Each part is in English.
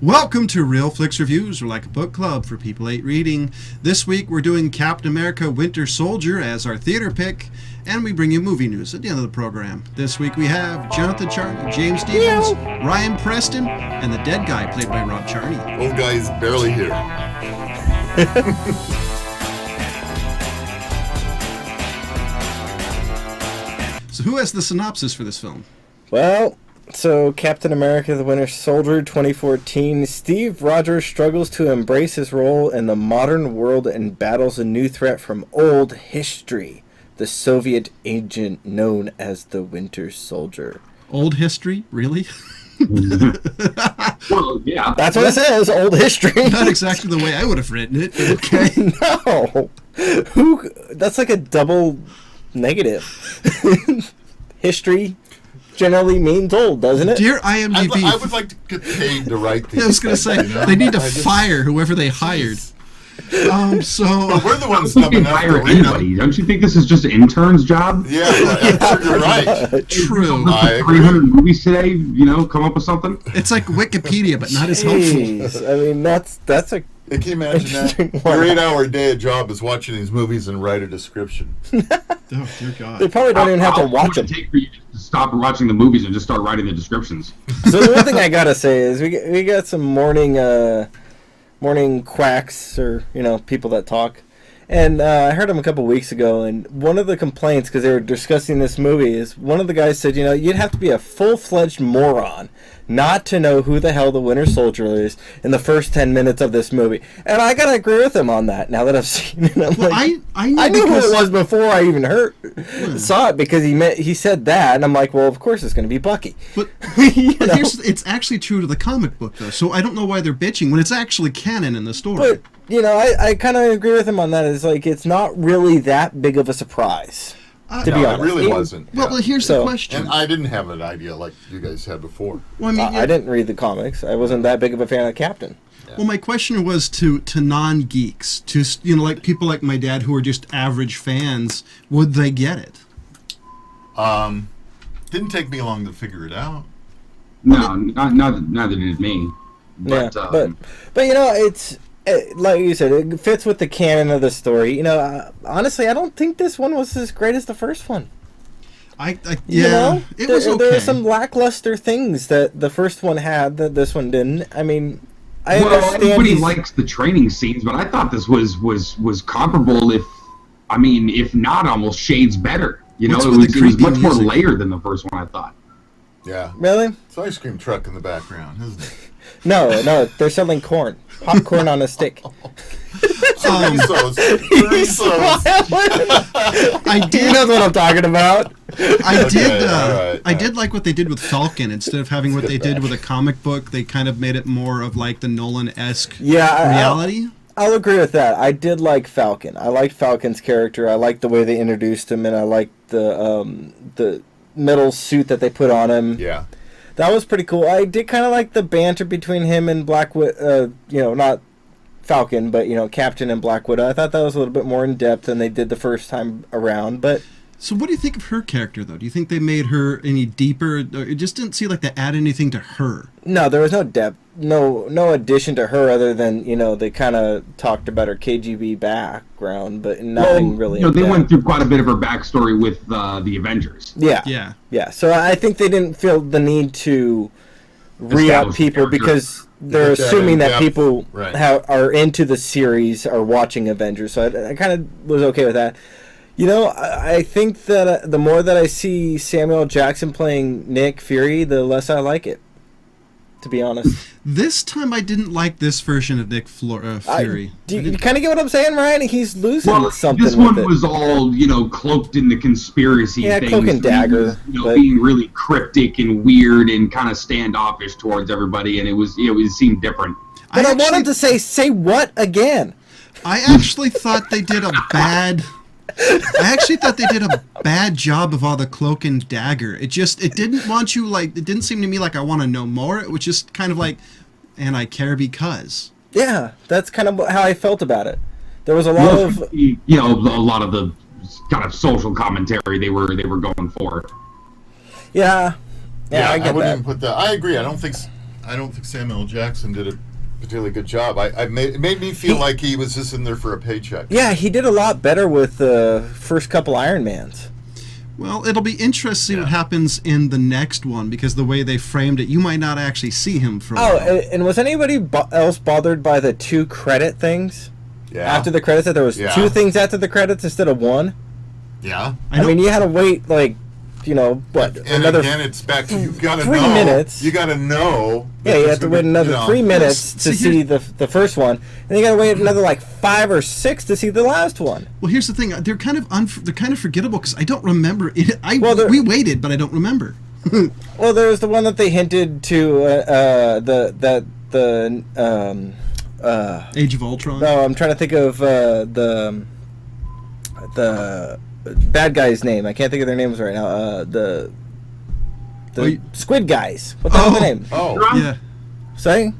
Welcome to Real Flix Reviews. We're like a book club for people hate reading. This week we're doing Captain America Winter Soldier as our theater pick, and we bring you movie news at the end of the program. This week we have Jonathan Charney, James Stevens, Ryan Preston, and the dead guy played by Rob Charney. Old guy's barely here. So who has the synopsis for this film? Well, so Captain America the Winter Soldier 2014, Steve Rogers struggles to embrace his role in the modern world and battles a new threat from old history, the Soviet agent known as the Winter Soldier. Old history? Really? Well, yeah. That's what it says, old history. Not exactly the way I would have written it, but okay. No. That's like a double negative. History generally means old, doesn't it? Dear IMDb. I would like to get paid to write these. I was going to say, they need to fire whoever they hired. But we're the ones dumbing up Hire to read anybody. Don't you think this is just an intern's job? Yeah, I'm sure you're right. True. I agree. 300 movies today, come up with something? It's like Wikipedia, but not as helpful. Jeez, I mean, that's a... Hey, can you imagine that? Your 8-hour day job is watching these movies and write a description. Oh, dear God. They probably don't even have to watch them. It take for you to stop watching the movies and just start writing the descriptions? So the one thing I gotta say is we got some morning quacks, or people that talk, and I heard them a couple weeks ago, and one of the complaints, because they were discussing this movie, is one of the guys said, you'd have to be a full-fledged moron not to know who the hell the Winter Soldier is in the first 10 minutes of this movie. And I gotta agree with him on that now that I've seen it. I knew who it was before I even saw it, because he said that, and I'm like, well, of course it's going to be Bucky. But it's actually true to the comic book, though, so I don't know why they're bitching when it's actually canon in the story. But, I kind of agree with him on that. It's like, it's not really that big of a surprise. To be honest. It really wasn't. Well, here's the question. And I didn't have an idea like you guys had before. Well, I didn't read the comics. I wasn't that big of a fan of Captain. Yeah. Well, my question was to non-geeks, to like people like my dad who are just average fans. Would they get it? Didn't take me long to figure it out. No, neither did me. But, but it's... like you said, it fits with the canon of the story. Honestly, I don't think this one was as great as the first one. It was okay. There were some lackluster things that the first one had that this one didn't. I mean, I understand everybody likes the training scenes, but I thought this was comparable, if not almost shades better. It was much more layered than the first one, I thought. Yeah. Really? It's an ice cream truck in the background, isn't it? No, they're selling corn. Popcorn on a stick. Chorizo. I do know what I'm talking about. I did like what they did with Falcon. Instead of having what they did with a comic book, they kind of made it more of like the Nolan-esque reality. I'll agree with that. I did like Falcon. I liked Falcon's character. I liked the way they introduced him, and I liked the metal suit that they put on him. Yeah. That was pretty cool. I did kind of like the banter between him and Black Widow, not Falcon, but, Captain and Black Widow. I thought that was a little bit more in-depth than they did the first time around, but... So what do you think of her character, though? Do you think they made her any deeper? It just didn't seem like they add anything to her. No, there was no depth, no addition to her other than, they kind of talked about her KGB background, but nothing really. They went through quite a bit of her backstory with the Avengers. Yeah. So I think they didn't feel the need to re-up people because they're assuming that people are into the series, are watching Avengers. So I kind of was okay with that. I think that the more that I see Samuel Jackson playing Nick Fury, the less I like it, to be honest. This time I didn't like this version of Nick Fury. Do you kind of get what I'm saying, Ryan? He's losing something. This one was all, cloaked in the conspiracy things. Cloak and dagger. Being really cryptic and weird and kind of standoffish towards everybody, and it seemed different. But I want him to say what again? I actually thought they did a bad... I actually thought they did a bad job of all the cloak and dagger. It didn't want you, it didn't seem to me like I want to know more. It was just kind of like, and I care because. Yeah, that's kind of how I felt about it. There was a lot of... a lot of the kind of social commentary they were going for. Yeah, I get wouldn't that. even put that. I agree. I don't think I don't think Samuel L. Jackson did a particularly good job. It made me feel like he was just in there for a paycheck. Yeah, he did a lot better with the first couple Iron Mans. Well, it'll be interesting to see what happens in the next one, because the way they framed it, you might not actually see him for a while. And was anybody else bothered by the 2 credit things? Yeah. After the credits, that there was 2 things after the credits instead of 1? Yeah. I mean, you had to wait, like, you know, what? And another again, it's back to you got to know. 3 minutes. You got to know. Yeah, you have to wait another 3 minutes to see the first one, and you got to wait another like 5 or 6 to see the last one. Well, here's the thing: they're kind of forgettable because I don't remember it. We waited, but I don't remember. Well, there was the one that they hinted to Age of Ultron. No, I'm trying to think of the bad guy's name. I can't think of their names right now. The Squid Guys. What's the name? Oh, yeah. Sorry?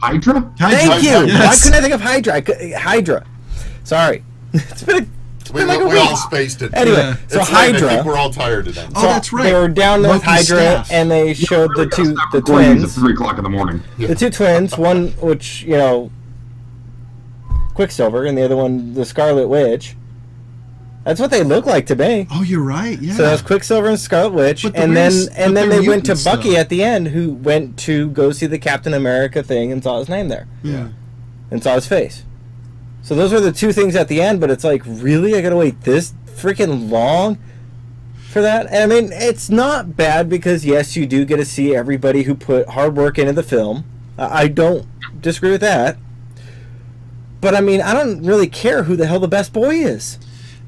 Hydra? Thank you. Yes. Why couldn't I think of Hydra? Hydra. Sorry. It's been like a we week. all spaced it. Anyway, so It's late. Hydra. I think we're all tired today. Oh, that's right. They were down with Loki's Hydra, staff. and they showed Really the gotta two stop the recording these twins. at 3:00 in the morning. The 2 twins, one which, you know, Quicksilver, and the other one, the Scarlet Witch. That's what they look like to me. Oh, you're right. Yeah. So that's Quicksilver and Scarlet Witch, But and then they they're went to mutants, Bucky though. at the end, who went to go see the Captain America thing and saw his name there, Yeah. and saw his face. So those were the 2 things at the end, but it's like, really? I gotta wait this freaking long for that? And I mean, it's not bad because, yes, you do get to see everybody who put hard work into the film. I don't disagree with that. But I mean, I don't really care who the hell the best boy is.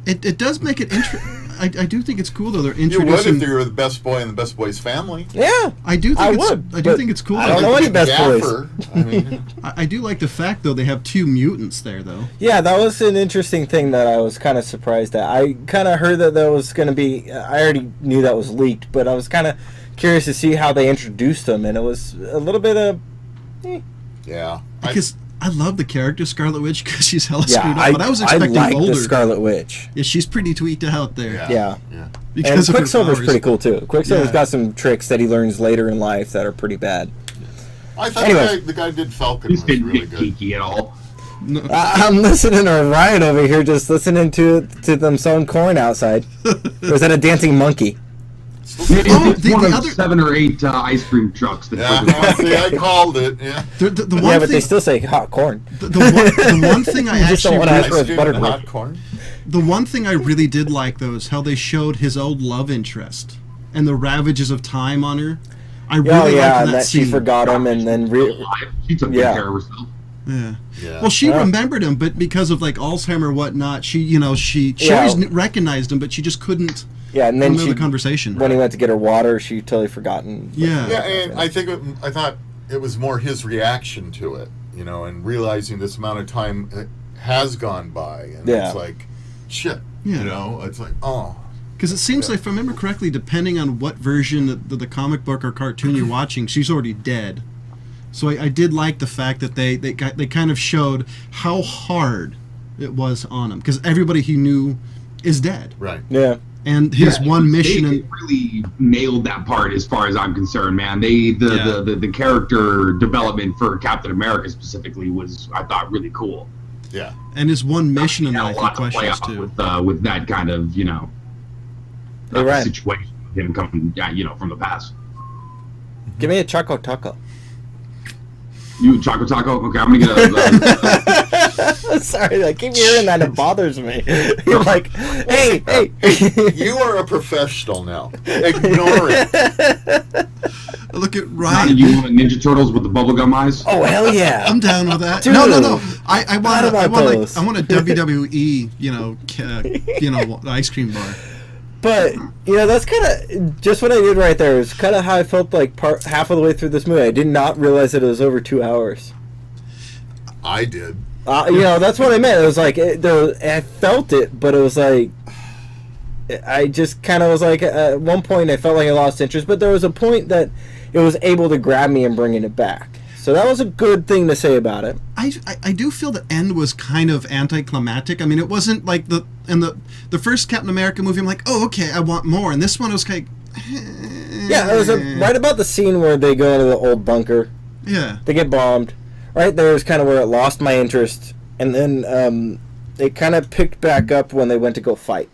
It does make it interesting. I do think it's cool though. They're You would introducing. if you were the best boy in the best boy's family. Yeah, I do think I it's. would, I do but think it's cool. I though. don't know any best boys. Gaffer, I mean, I do like the fact though they have 2 mutants there though. Yeah, that was an interesting thing that I was kind of surprised at. I kind of heard that there was going to be. I already knew that was leaked, but I was kind of curious to see how they introduced them, and it was a little bit of. yeah. Because I love the character Scarlet Witch because she's hella Yeah, screwed up. But I was expecting like older. the Scarlet Witch. Yeah, she's pretty tweaked out there. Yeah. Yeah. Because And of her Quicksilver's powers. pretty cool too. Quicksilver's Yeah. got some tricks that he learns later in life that are pretty bad. I thought Anyways. the guy did Falcon This was didn't really get good. geeky at all. I'm listening to Ryan over here, just listening to them sowing corn outside. Or is that a dancing monkey? It's the one of other- 7 or 8 ice cream trucks that Yeah, see, I called it. Yeah. The one Yeah, but thing, they still say hot corn. the one thing I You just don't actually wanna really, ask for Ice his cream butter and bread. hot corn. the one thing I really did like though is how they showed his old love interest and the ravages of time on her. I really Oh yeah, liked and that that she scene. forgot him, and then She took good Yeah. care of herself. Yeah. Yeah. Well, she Yeah. remembered him, but because of like Alzheimer or whatnot, she Yeah. always recognized him, but she just couldn't yeah, and then remember she the conversation. when he went to get her water, she totally forgotten. Yeah. Yeah, and I think I thought it was more his reaction to it, you know, and realizing this amount of time has gone by, and Yeah. it's like, shit, Yeah. you know, it's like, oh, Because it seems like, if I remember correctly, depending on what version of the comic book or cartoon you're watching, she's already dead. So I did like the fact that they kind of showed how hard it was on him, because everybody he knew is dead, right. Yeah. and his one mission. They really nailed that part, as far as I'm concerned, man. The character development for Captain America specifically was, I thought, really cool. Yeah. And his one mission, and Had I a think lot to play questions off too. with that kind of, you know, Hey, Ryan. situation with him coming, you know, from the past. Give me a Choco Taco. You Choco Taco? Okay, I'm gonna get Sorry, I keep hearing that. It bothers me. You're like, hey. You are a professional now. Ignore it. Look at How Ryan. did you want Ninja Turtles with the bubblegum eyes? Oh hell yeah! I'm down with that. Dude. No. I want Forgot about those. I want a WWE, ice cream bar. But you know, that's kind of just what I did right there. Is kind of how I felt like half of the way through this movie. I did not realize that it was over 2 hours. I did. You know, that's what I meant. It was like I felt it, but it was like I just kind of was like at one point I felt like I lost interest, but there was a point that it was able to grab me and bringing it back. So that was a good thing to say about it. I do feel the end was kind of anticlimactic. I mean, it wasn't like the first Captain America movie. I'm like, oh, okay, I want more. And this one was kind of, Yeah, it was right about the scene where they go into the old bunker. Yeah. They get bombed. Right there is kind of where it lost my interest, and then it kind of picked back up when they went to go fight.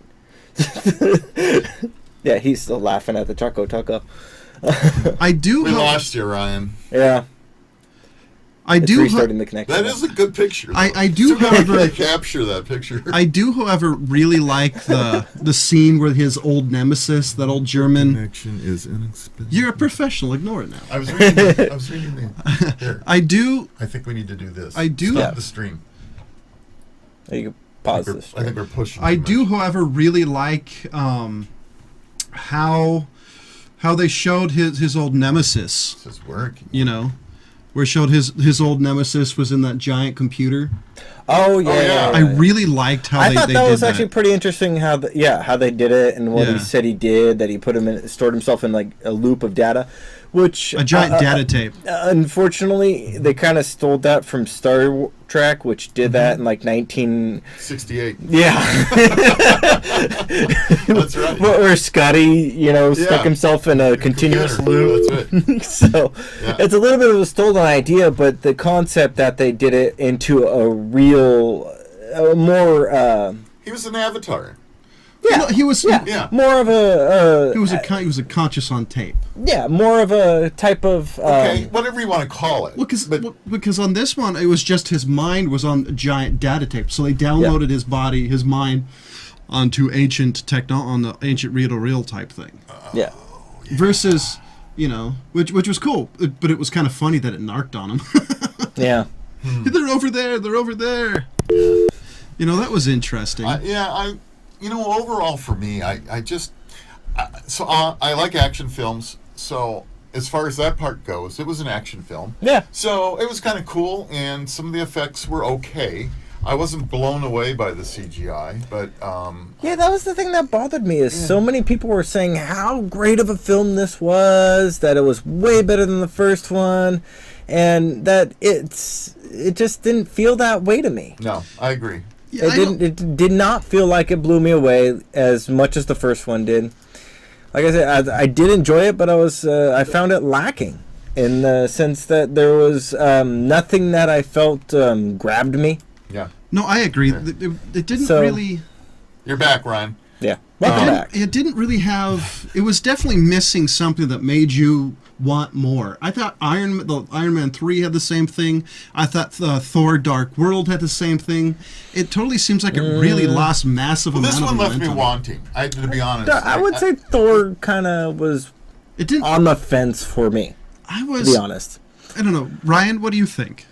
Yeah, he's still laughing at the Choco Taco. I do. We lost you, Ryan. Yeah. I It's do. restarting the connection. That is a good picture. Though. I do, Still however, gotta capture that picture. I do, however, really like the scene where his old nemesis, that old German. Connection is inexpensive. You're a professional. Ignore it now. I was reading the. Here. I do. I think we need to do this. I do- Stop Yeah. the stream. You can pause I this. think we're pushing. I too do, much. however, really like how they showed his old nemesis. This is working. You know, where it showed his old nemesis was in that giant computer. Oh yeah. yeah. I really liked how I they thought did that was that. actually pretty interesting how how they did it and what Yeah. he said he did, that he put him in, stored himself in like a loop of data, which A giant data tape. unfortunately they kind of stole that from Star Trek, which did that in like 68. yeah. That's right. Where Scotty, stuck Yeah. himself in a continuous loop. That's it. So Yeah. it's a little bit of a stolen idea, but the concept that they did it into a real, more, He was an avatar. No, he was. Yeah. more of a, He was a conscious on tape. more of a type of, Okay, whatever you want to call it. Well, because on this one it was just his mind was on a giant data tape, so they downloaded his mind onto on the ancient reel-to-reel type thing. yeah. Versus, which was cool, but it was kind of funny that it narked on him. Yeah. They're over there. They're over there. That was interesting. Overall for me, I like action films. So as far as that part goes, it was an action film. Yeah. So it was kind of cool, and some of the effects were okay. I wasn't blown away by the CGI, but Yeah, that was the thing that bothered me is so many people were saying how great of a film this was, that it was way better than the first one, and that it just didn't feel that way to me. no, I agree. Yeah, It did not feel like it blew me away as much as the first one did. Like I said, I did enjoy it, but I found it lacking in the sense that there was nothing that I felt grabbed me. Yeah. No, I agree. Yeah. It didn't So- really. You're back, Ryan. Yeah, welcome back. It didn't really have. It was definitely missing something that made you want more. I thought Iron Man 3 had the same thing. I thought Thor: Dark World had the same thing. It totally seems like it really lost massive Well, amount this of one left me momentum. wanting. To be honest, I would say Thor kind of was It didn't. on the fence for me, I to was. be honest. I don't know, Ryan. What do you think?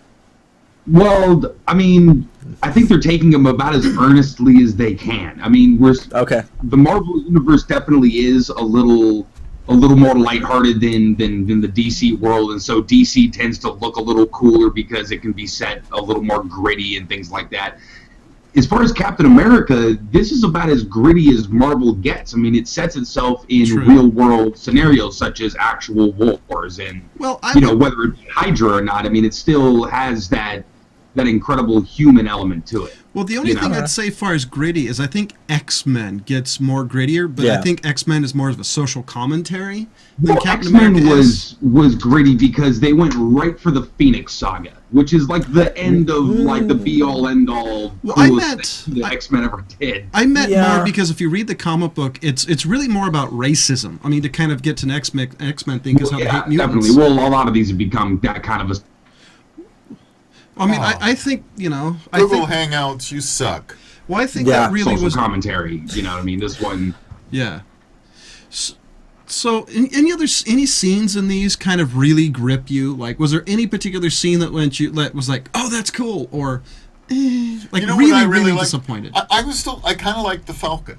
Well, I mean, I think they're taking them about as earnestly as they can. I mean, Okay. the Marvel universe definitely is a little more lighthearted than the DC world, and so DC tends to look a little cooler because it can be set a little more gritty and things like that. As far as Captain America, this is about as gritty as Marvel gets. I mean, it sets itself in True. real-world scenarios such as actual wars and Well, whether it be Hydra or not. I mean, it still has that incredible human element to it. Well, the only thing I'd say far as gritty is I think X-Men gets more grittier, but I Yeah. think X-Men is more of a social commentary than Well, Captain X-Men America is. was gritty because they went right for the Phoenix Saga, which is like the end of like the be-all end-all Well, I coolest meant- thing the X-Men ever did. I meant Yeah. more because if you read the comic book, it's really more about racism. I mean, to kind of get to an X-Men thing is how they hate mutants. definitely. Well, a lot of these have become that kind of a. I mean, I think I Google think Hangouts, you suck. well, I think Yeah. that really social was commentary. You know what I mean? This one. yeah. So, any scenes in these kind of really grip you? Like, was there any particular scene that was like, oh, that's cool, or like You know really, what I really liked? disappointed? I kind of liked the Falcon.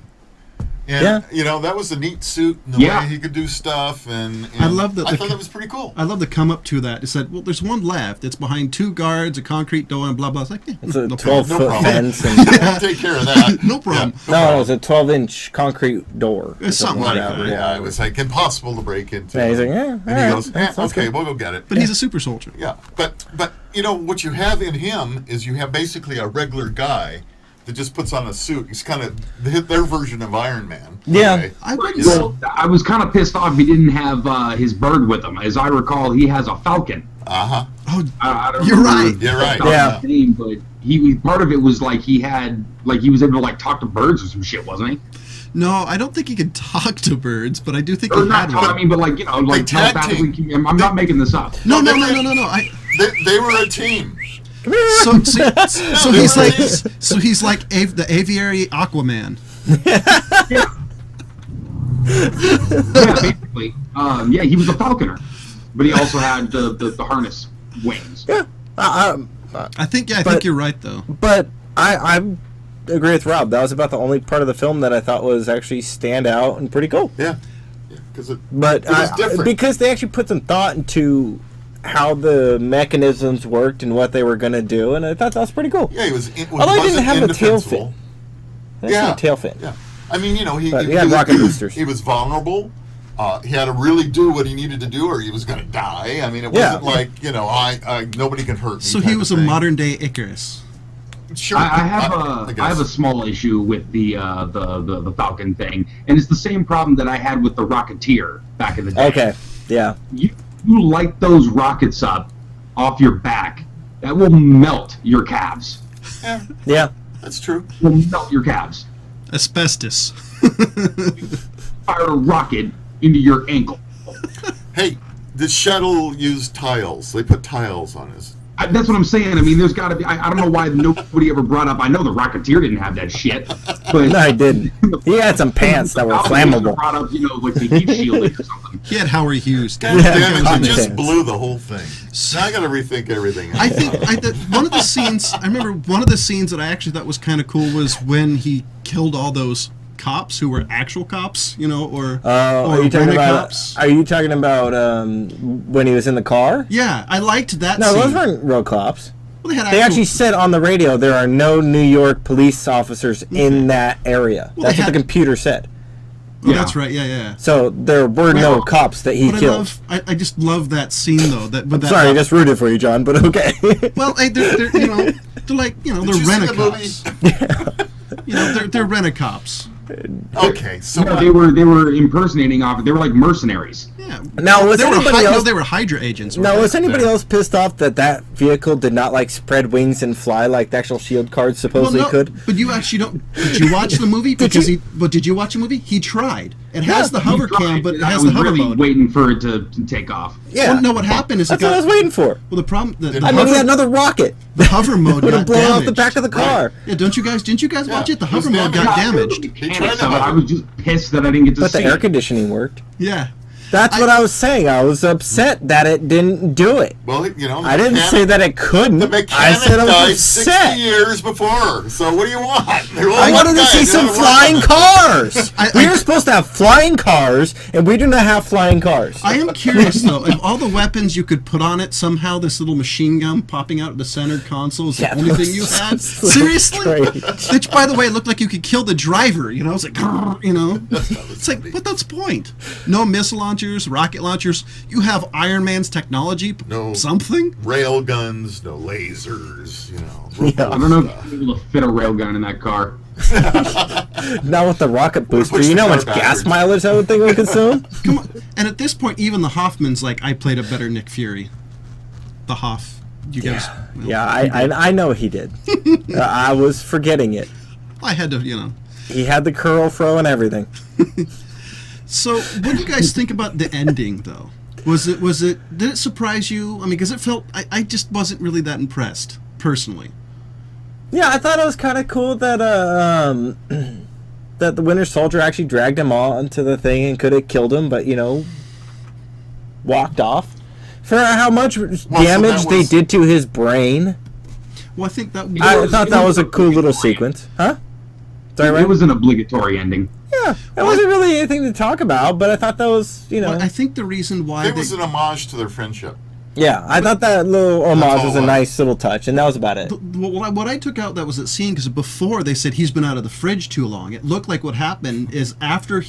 And, that was a neat suit and the Yeah. way he could do stuff. And I love that I the thought ca- that was pretty cool. I love to come up to that. It said, well, there's one left. It's behind 2 guards, a concrete door, and blah blah. It's like, It's a no 12-foot problem. fence. And, We'll take care of that. No problem. no, it was a 12-inch concrete door. or It's something like that. Yeah, it was like impossible to break into. Yeah, he's like, yeah, and he alright, goes, that sounds okay, good. we'll go get it. But he's a super soldier. Yeah, but what you have in him is you have basically a regular guy that just puts on a suit. He's kind of their version of Iron Man. Yeah. Okay. I wouldn't. Well, I was kind of pissed off he didn't have his bird with him. As I recall, he has a falcon. Uh-huh. Oh, I don't you're remember right. You're right. Yeah. the name, but part of it was like he was able to like talk to birds or some shit, wasn't he? no, I don't think he can talk to birds, but I do think Or he not had talk, one. I mean, but like like tag telepathically. I'm not making this up. No. They were a team. So they he's were like, a so he's like the aviary Aquaman. Yeah. Yeah, basically. Yeah, he was a falconer, but he also had the harness wings. Yeah. I think But- you're right though. But I agree with Rob. That was about the only part of the film that I thought was actually stand out and pretty cool. Yeah. Because it But was different. because they actually put some thought into how the mechanisms worked and what they were going to do, and I thought that was pretty cool. yeah, he was. Although he didn't have a tail indefensible. fin. That's not a tail fin. Yeah. I mean, you know, But he had rocket boosters. He was vulnerable. He had to really do what he needed to do, or he was going to die. I mean, it wasn't like, you know, nobody can hurt me. So he type was of a thing. modern day Icarus. Sure. I have guess. a small issue with the Falcon thing, and it's the same problem that I had with the Rocketeer back in the day. Okay. Yeah. You light those rockets up off your back, that will melt your calves. Yeah, Yeah. that's true. Will melt your calves. Asbestos. Fire a rocket into your ankle. Hey, the shuttle used tiles. They put tiles on his. That's what I'm saying. I mean, there's got to be. I don't know why nobody ever brought up. I know the Rocketeer didn't have that shit, but No, he didn't. He had some pants that were flammable. Brought up, you know, like the heat shielding or something. He had Howard Hughes. God Yeah, damn it! cotton You just pants. blew the whole thing. Now I got to rethink everything. I think one of the scenes. I remember one of the scenes that I actually thought was kind of cool was when he killed all those cops who were actual cops, you know, or Are you talking rent about? cops. Are you talking about when he was in the car? Yeah, I liked that No, scene. those weren't real cops. Well, they had They actually said on the radio there are no New York police officers in that area. Well, That's they what the had- computer said. Oh, Yeah. that's right. Yeah. So there were no Well, cops that he But killed. I just love that scene though. That Sorry, I just rooted for you, John, but okay. Well, hey, they're you know they're like you know Did they're you see rent the cops. movie? You know they're rent cops. Okay, so No, they were impersonating off. They were like mercenaries. Yeah. Now, was they were anybody else? they were Hydra agents. Now, weren't was they? anybody else pissed off that that vehicle did not like spread wings and fly like the actual shield cards supposedly could? But you actually don't. Did you watch the movie? Did Because you? But did you watch the movie? He tried. It has the hover He tried, cam, but it I has was the hover really mode. waiting for it to take off. Yeah. Well, no, what happened is That's it what I got. was waiting for. Well, the problem. The I mean, hover, he had another rocket. the hover mode Would got have blown damaged. off the back of the car. Yeah, didn't you guys watch it? The it was hover mode got damaged. damaged. I He tried to I hover. was just pissed that I didn't get to But see the air it. conditioning worked. Yeah. That's what I was saying. I was upset that it didn't do it. well, you know, I didn't say that it couldn't. The I mechanic said I died was 60 upset. years before. So what do you want? I wanted to see some flying cars. We were supposed to have flying cars, and we do not have flying cars. I am curious though, of all the weapons you could put on it, somehow this little machine gun popping out of the center console is the Yeah, only that thing was you had. so Seriously? strange. Which, by the way, looked like you could kill the driver. You know, it's like, grrr, you know, it's like, but that's the point. No missile launchers, rocket launchers. You have Iron Man's technology. No. Something. rail guns, no lasers, you know. Yeah, I don't know if you're able to fit a railgun in that car. Not with the rocket booster. push You know the how much car gas backwards. mileage that would thing would consume? Come on. And at this point, even the Hoffman's like, I played a better Nick Fury. The Hoff. You guys. well, Yeah, I know he did. I was forgetting it. I had to, you know. He had the curl fro and everything. So, what do you guys think about the ending, though? Did it surprise you? I mean, because it felt, I just wasn't really that impressed, personally. Yeah, I thought it was kind of cool that that the Winter Soldier actually dragged him onto the thing and could have killed him, but walked off. For how much damage they did to his brain, Well, I think that I thought that was a cool little sequence. Huh? Sorry, It Ryan? was an obligatory ending. Yeah, it wasn't really anything to talk about, but I thought that was, Well, I think the reason why It was an homage to their friendship. yeah, I thought that little homage all was it a was. nice little touch, and that was about it. what I took out that was that scene because before they said he's been out of the fridge too long. It looked like what happened is after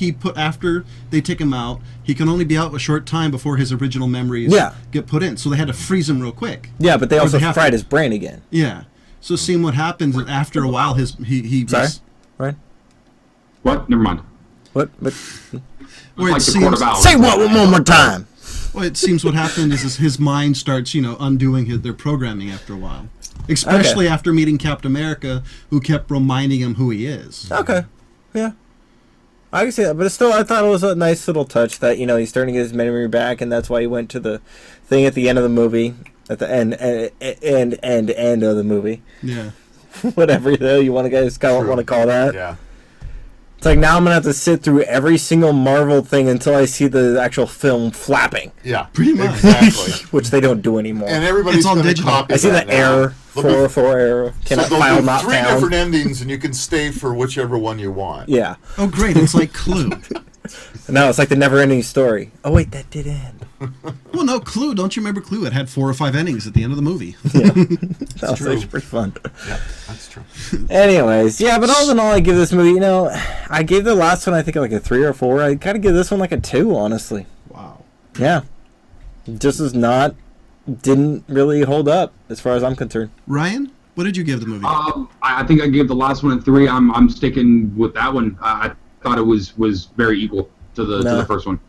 they take him out, he can only be out a short time before his original memories get put in. So they had to freeze him real quick. Yeah, but they Or also they have fried to- his brain again. Yeah. So seeing what happens is after a while, he Sorry, was, Ryan? What? Never mind. What? where it Like the seems quarter vowel. Say what one more time? Well, it seems what happened is his mind starts, undoing their programming after a while. Especially after meeting Captain America, who kept reminding him who he is. Okay. Yeah. I can see that, but still, I thought it was a nice little touch that, he's starting to get his memory back, and that's why he went to the thing at the end of the movie, at the end of the movie. Yeah. Whatever you want to call that. Yeah. It's like, now I'm going to have to sit through every single Marvel thing until I see the actual film flapping. Yeah. Pretty much. Exactly. Which they don't do anymore. And everybody's It's all going to digital. copy I see that the now. error, 404 error, cannot So file they'll do not three found. different endings, and you can stay for whichever one you want. Yeah. Oh, great. It's like Clue. No, it's like the never-ending story. Oh, wait, that did end. Well, no, Clue. Don't you remember Clue? It had 4 or 5 endings at the end of the movie. Yeah. That was true. actually pretty fun. Yeah, that's true. Anyways, yeah, but all in all, I give this movie, I gave the last one, I think, like a 3 or 4. I kind of give this one like a 2, honestly. Wow. Yeah. Just didn't really hold up, as far as I'm concerned. Ryan, what did you give the movie? I think I gave the last one a 3. I'm sticking with that one. I thought it was very equal to the first one.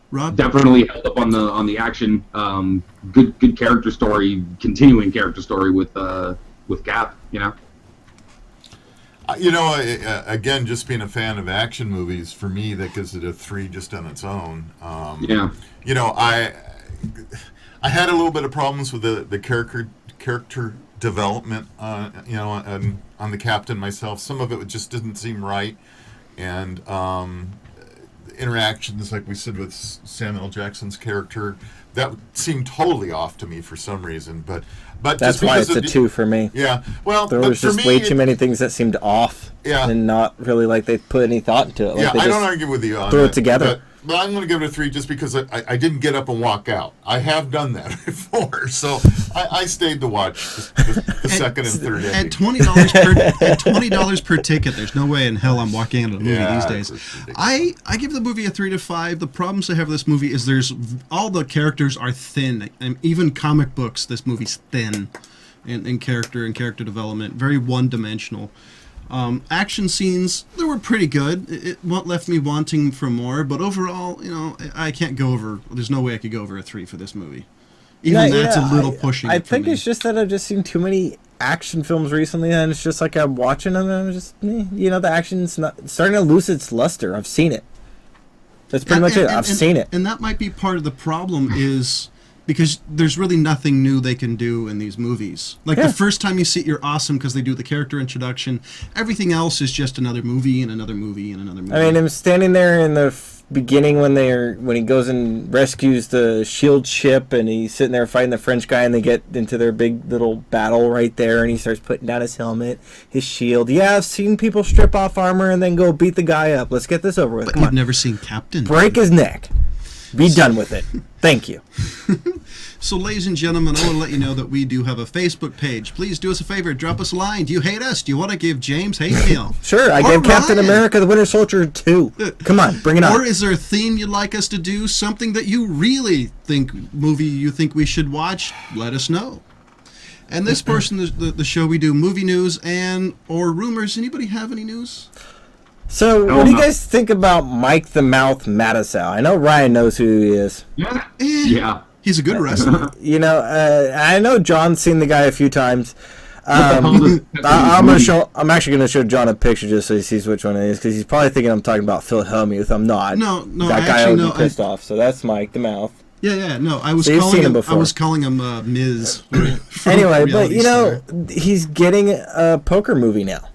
Rob? Definitely held up on the action. Good character story, continuing character story with Cap. Again, just being a fan of action movies, for me, that gives it a 3 just on its own. Yeah. I had a little bit of problems with the character development, on the captain myself. Some of it just didn't seem right, and interactions, like we said with Samuel L. Jackson's character, that seemed totally off to me for some reason. But That's just why because it's a 2 for me. Yeah, well, There but was for just me, way too many things that seemed off. Yeah. And not really like they put any thought into it. Like Yeah, they I just don't argue with you on throw that, it together. But I'm going to give it a 3 just because I didn't get up and walk out. I have done that before, so I stayed to watch the second and third At ending. $20 per ticket, there's no way in hell I'm walking out of a movie Yeah, these days. it's ridiculous. I give the movie a 3 to 5. The problems I have with this movie is all the characters are thin, and even comic books, this movie's thin in character development, very one-dimensional. Action scenes, they were pretty good. It left me wanting for more, but overall, I can't go over. There's no way I could go over a 3 for this movie. Even that's a little pushing. I think it's just that I've just seen too many action films recently, and it's just like I'm watching them, and I'm just, the action's not starting to lose its luster. I've seen it. That's pretty much it. I've seen it. And that might be part of the problem is because there's really nothing new they can do in these movies. Like the first time you see it, you're awesome because they do the character introduction. Everything else is just another movie and another movie and another movie. I mean, I'm standing there in the beginning when he goes and rescues the shield ship, and he's sitting there fighting the French guy, and they get into their big little battle right there, and he starts putting down his helmet, his shield. Yeah, I've seen people strip off armor and then go beat the guy up. Let's get this over with. But Come you've on. never seen Captain. Break his neck. Be done with it. Thank you. So, ladies and gentlemen, I want to let you know that we do have a Facebook page. Please do us a favor. Drop us a line. Do you hate us? Do you want to give James hate mail? Sure, I Or gave Captain Ryan? America the Winter Soldier 2. Come on, bring it on. Or is there a theme you'd like us to do? Something that you really think we should watch? Let us know. And this portion of the show, we do movie news or rumors. Anybody have any news? So, what do you guys think about Mike the Mouth Mattisau? I know Ryan knows who he is. Yeah. Eh, Yeah. He's a good wrestler. I know John's seen the guy a few times. hell I'm actually gonna show John a picture just so he sees which one it is, because he's probably thinking I'm talking about Phil Hellmuth. I'm not. No, That I guy actually would know. be pissed off. So that's Mike the Mouth. Yeah, no, I was So you've calling seen him him. I before. was calling him Miz. from Anyway, but Reality Star. he's getting a poker movie now.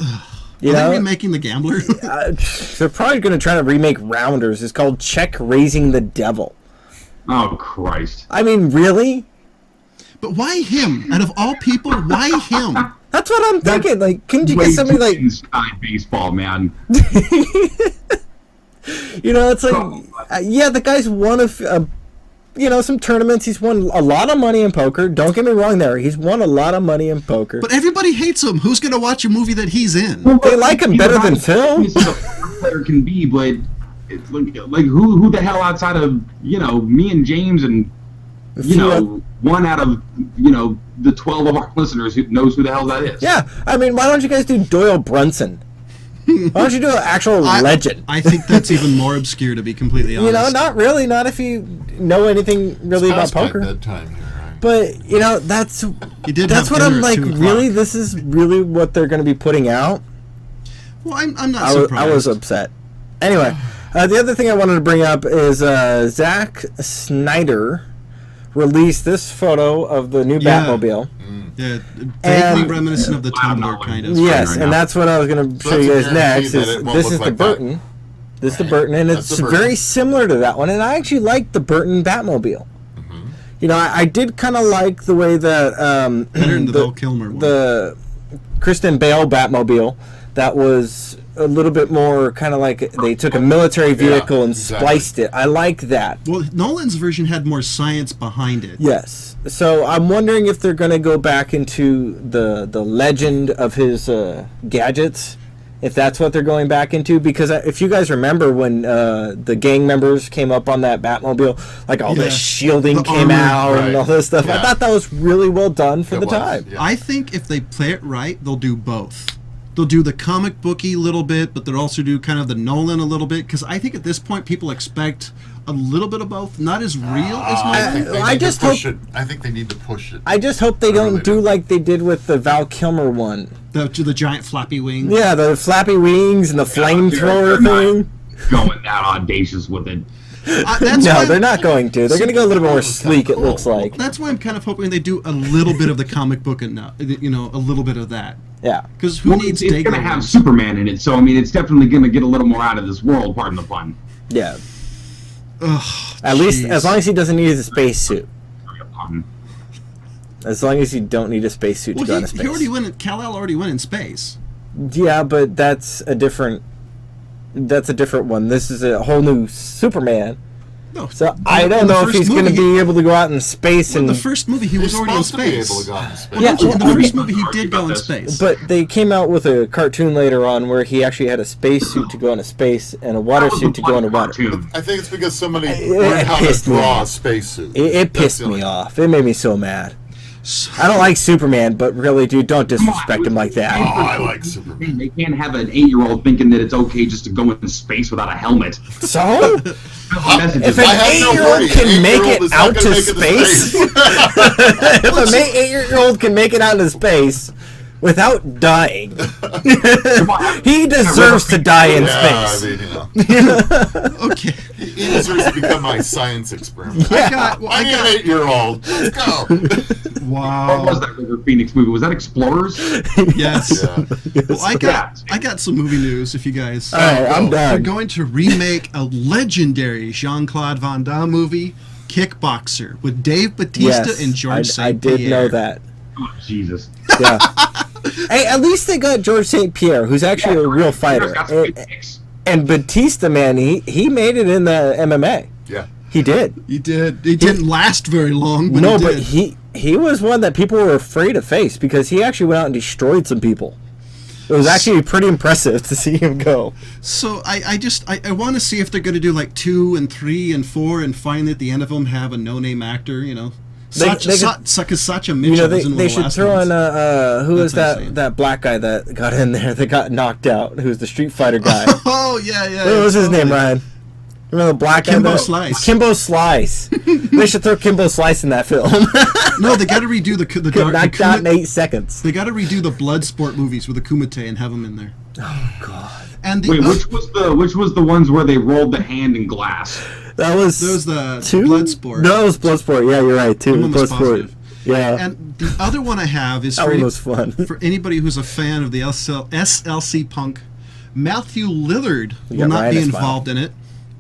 Are they remaking The Gambler? They're probably going to try to remake Rounders. It's called Check Raising the Devil. Oh Christ. I mean, really? But why him? Out of all people, why him? That's what I'm thinking. Like, couldn't you Way get somebody too like, inside baseball, man. it's like, the guy's won some tournaments. He's won a lot of money in poker. Don't get me wrong there. He's won a lot of money in poker. But everybody hates him. Who's going to watch a movie that he's in? They like him better than Phil. This is a player can be, but it's like who the hell outside of me and James and one out of the 12 of our listeners who knows who the hell that is. Yeah, I mean, why don't you guys do Doyle Brunson? Why don't you do an actual legend? I think that's even more obscure, to be completely honest. You know, not really. Not if you know anything really about Past my poker. bedtime here, right? But you know, that's did that's have what I'm dinner at like. 2 Really, o'clock. this is really what they're going to be putting out. Well, I'm not surprised. I was upset. Anyway, the other thing I wanted to bring up is Zack Snyder released this photo of the new Yeah. Batmobile. Yeah, vaguely And- reminiscent of the Wow, Tumblr, no, kind of. Yes, right and now. that's what I was going to So show you that's guys a guarantee next. that Is it won't this look is the like that. Burton. This is the Burton, and That's it's the Burton. very similar to that one. And I actually like the Burton Batmobile. You know, I did kind of like the way that Better than the Val Kilmer one. the Kristen Bale Batmobile that was a little bit more kind of like they took a military vehicle and exactly. spliced it. I like that. Well, Nolan's version had more science behind it. Yes. So I'm wondering if they're going to go back into the legend of his gadgets, if that's what they're going back into. Because if you guys remember when the gang members came up on that Batmobile, like all Yeah. the shielding The came armor, out and right. all this stuff, I Yeah. thought that was really well done for It the was, time. yeah. I think if they play it right, they'll do both. They'll do the comic booky little bit, but they'll also do kind of the Nolan a little bit. Because I think at this point, people expect a little bit of both. Not as real as I Nolan. think they I need just to push hope- it. I think they need to push it. I just hope they I really don't do do. like they did with the Val Kilmer one. The giant flappy wing. Yeah, the flappy wings and the flamethrower they're not thing. Going that audacious with it. That's No, why they're not going to. They're going to go a little more sleek, it looks like. That's why I'm kind of hoping they do a little bit of the comic book and a little bit of that. Yeah. Because who Well, needs it's going to Dago have wings? Superman in it, so I mean, it's definitely going to get a little more out of this world. Pardon the pun. Yeah. Ugh, At least, jeez. as long as he doesn't need a spacesuit. Sorry, a pun. As long as you don't need a spacesuit to go into he already space. went. Kal-El already went in space. Yeah, but that's a different one. This is a whole new Superman. No, So I don't know if he's going to be able to go out in space In and the first movie, he was He's already in supposed to be space. able to go out in space. Well, Yeah, don't you- in the well, first I- movie, he argue did go about in this. space. but they came out with a cartoon later on where he actually had a spacesuit to go into space and a water That was suit a to go into fun water. cartoon. I think it's because somebody It learned how to pissed me draw a off. spacesuit. It That's pissed the me only- off. It made me so mad. I don't like Superman, but really, dude, don't disrespect him like Oh, that. I like Superman. They can't have an 8-year-old thinking that it's okay just to go into space without a helmet. So, Messages. if an I have no 8-year-old worry. can An make 8-year-old it is not out gonna to make it space, if an 8-year-old can make it out into space without dying, he deserves to die in Yeah, space. I mean, you know, Okay, he deserves to become my science experiment. Yeah. I need an 8-year-old. Let's go. What was wow. that River Phoenix movie? Was that Explorers? Yes. Yeah. Well, I got some movie news. If you guys, All right, I'm they're done. going to remake a legendary Jean-Claude Van Damme movie, Kickboxer, with Dave Bautista Yes, and George I St. did know Pierre. that. Oh, Jesus. Yeah. Hey, at least they got George St. Pierre, who's actually a real fighter. Got some good picks. And Batista, man, he made it in the MMA. Yeah. He did. He did. It didn't last very long, but No, he but did. he was one that people were afraid to face because he actually went out and destroyed some people. It was actually pretty impressive to see him go. So I want to see if they're going to do like 2 and 3 and 4, and finally at the end of them have a no-name actor. You know, because Sacha Mitchell You know, was in one they of the should last throw ones. in who was That's what I'm saying. that black guy that got in there that got knocked out? Who was the Street Fighter guy? Oh yeah, yeah. What was his name, totally. Ryan? Remember the black guy? Kimbo that- Slice. Kimbo Slice. They should throw Kimbo Slice in that film. No, they got to redo the dark. Knocked out in 8 seconds. They got to redo the blood sport movies with the Kumite and have him in there. Oh God. And the Wait, which was the ones where they rolled the hand in glass? That was those the two? blood sport. No, it was Bloodsport. Yeah, you're right. Two. I'm almost Bloodsport. positive. Yeah. And the other one I have is that one was fun. for anybody who's a fan of the SLC Punk. Matthew Lillard You will got not Ryan be to smile. involved in it,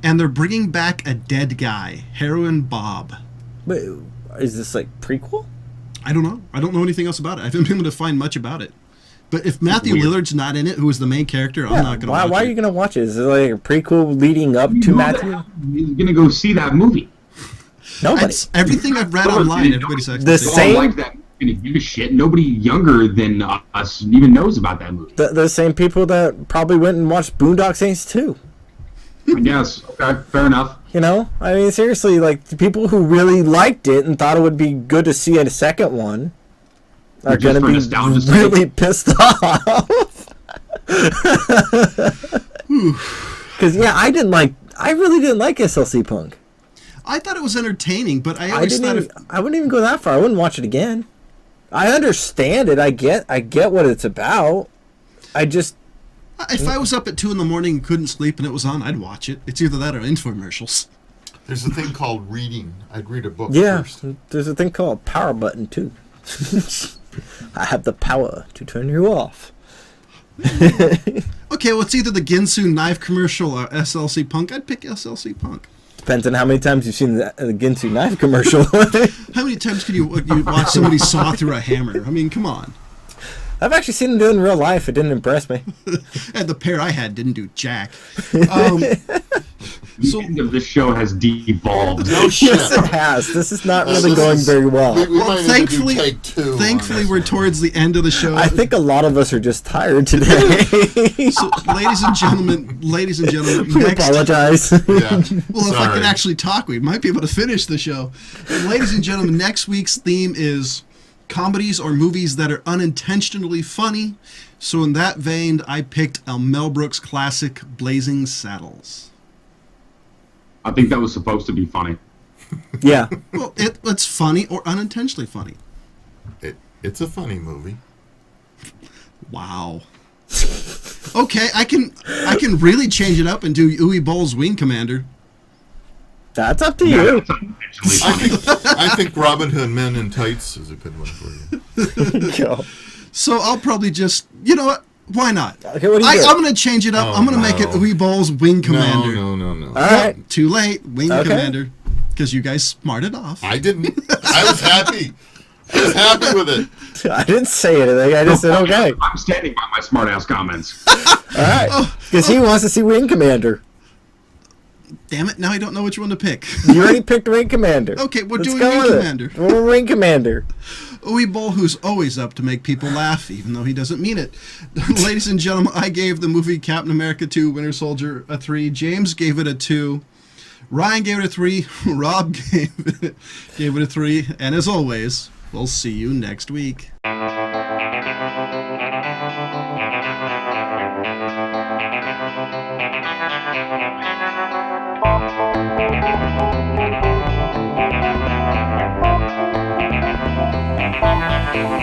and they're bringing back a dead guy, Heroin Bob. Wait, is this like prequel? I don't know. I don't know anything else about it. I haven't been able to find much about it. But if Matthew Weird. Lillard's not in it, who is the main character, I'm not going to Why? watch Why it. are you gonna watch it? Is it like a prequel leading up to You know Matthew? that He's gonna go see that movie. Nobody. That's everything I've read online. Everybody's actually The saying, same- All like that. Gonna give a shit. Nobody younger than us even knows about that movie. The same people that probably went and watched Boondock Saints too. I guess. Okay, fair enough. You know, I mean, seriously, like the people who really liked it and thought it would be good to see a second one are Just going to for be nostalgia's sake. really pissed off. Because I really didn't like SLC Punk. I thought it was entertaining, but I I always thought I wouldn't even go that far. I wouldn't watch it again. I understand it. I get what it's about. if I was up at 2 a.m. and couldn't sleep and it was on, I'd watch it. It's either that or infomercials. There's a thing called reading. I'd read a book Yeah, first. there's a thing called power button too. I have the power to turn you off. Okay, well, it's either the Ginsu knife commercial or SLC Punk. I'd pick SLC Punk. Depends on how many times you've seen the Ginsu knife commercial. How many times can you watch somebody saw through a hammer? I mean, come on. I've actually seen them do it in real life. It didn't impress me. And the pair I had didn't do jack. The end of this show has devolved. No shit. Yes, it has. This is not really This going is- very well. We Well, might need to do take 2 on thankfully, this we're one. towards the end of the show. I think a lot of us are just tired today. So, ladies and gentlemen, we next. apologize. Yeah. Well, if I Sorry. could actually talk, we might be able to finish the show. And ladies and gentlemen, next week's theme is comedies or movies that are unintentionally funny. So in that vein, I picked a Mel Brooks classic, Blazing Saddles. I think that was supposed to be funny. Yeah. Well, it's funny or unintentionally funny. It's a funny movie. Wow. Okay, I can really change it up and do Uwe Boll's Wing Commander. That's up to Yeah, you. that's unintentionally funny. I think Robin Hood Men in Tights is a good one for you. Go. So I'll probably just, you know what? Why not? Okay, what do you do? I'm going to change it up. Oh, I'm going to make it no. Uwe Boll's Wing Commander. No. All right. Too late. Wing Okay. Commander. Because you guys smarted off. I didn't. I was happy. I was happy with it. I didn't say anything. I just said okay. I'm standing by my smart-ass comments. All right. Because he wants to see Wing Commander. Damn it, now I don't know which one to pick. You already picked Wing Commander. Okay, we're Let's doing go Wing with it. Commander. We're doing Wing Commander. Uwe Boll, who's always up to make people laugh, even though he doesn't mean it. Ladies and gentlemen, I gave the movie Captain America 2 Winter Soldier a 3. James gave it a 2. Ryan gave it a 3. Rob gave it a 3. And as always, we'll see you next week. Thank you.